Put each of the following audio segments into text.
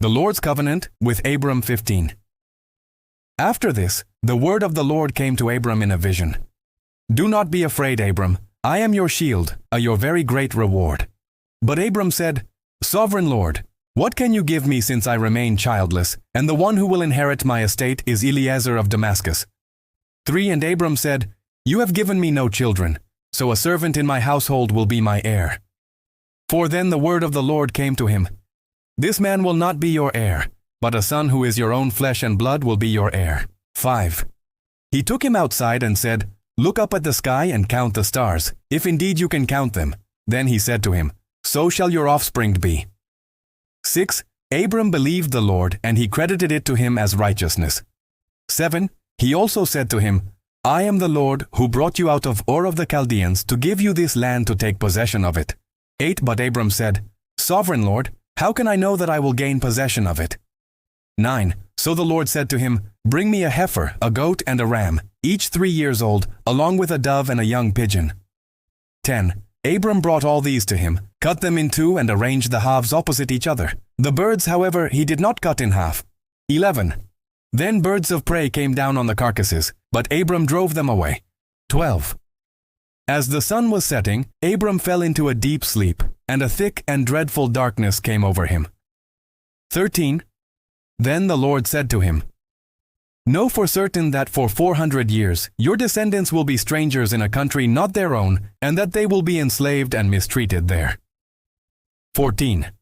The Lord's covenant with Abram 15. After this, the word of the Lord came to Abram in a vision. Do not be afraid, Abram. I am your shield, your very great reward. But Abram said, Sovereign Lord, what can you give me since I remain childless, and the one who will inherit my estate is Eliezer of Damascus? 3. And Abram said, You have given me no children, so a servant in my household will be my heir. 4. Then the word of the Lord came to him. This man will not be your heir, but a son who is your own flesh and blood will be your heir. 5. He took him outside and said, Look up at the sky and count the stars, if indeed you can count them. Then he said to him, So shall your offspring be. 6. Abram believed the Lord, and he credited it to him as righteousness. 7. He also said to him, I am the Lord who brought you out of Ur of the Chaldeans to give you this land to take possession of it. 8. But Abram said, Sovereign Lord, how can I know that I will gain possession of it? 9. So the Lord said to him, Bring me a heifer, a goat, and a ram, each 3 years old, along with a dove and a young pigeon. 10. Abram brought all these to him, cut them in two, and arranged the halves opposite each other. The birds, however, he did not cut in half. 11. Then birds of prey came down on the carcasses, but Abram drove them away. 12. As the sun was setting, Abram fell into a deep sleep, and a thick and dreadful darkness came over him. 13. Then the Lord said to him, Know for certain that for 400 years your descendants will be strangers in a country not their own, and that they will be enslaved and mistreated there. 14.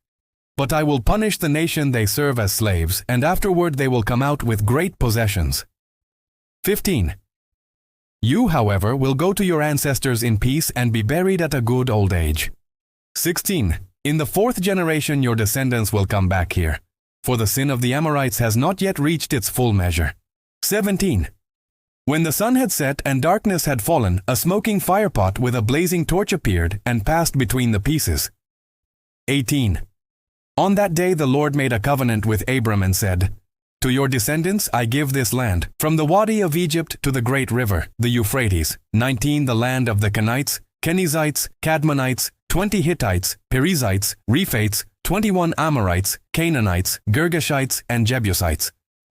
But I will punish the nation they serve as slaves, and afterward they will come out with great possessions. 15. You, however, will go to your ancestors in peace and be buried at a good old age. 16. In the 4th generation your descendants will come back here, for the sin of the Amorites has not yet reached its full measure. 17. When the sun had set and darkness had fallen, a smoking firepot with a blazing torch appeared and passed between the pieces. 18. On that day the Lord made a covenant with Abram and said, To your descendants I give this land, from the Wadi of Egypt to the great river, the Euphrates. 19. The land of the Kenites, Kenizzites, Cadmonites, 20 Hittites, Perizzites, Rephates, 21 Amorites, Canaanites, Girgashites, and Jebusites.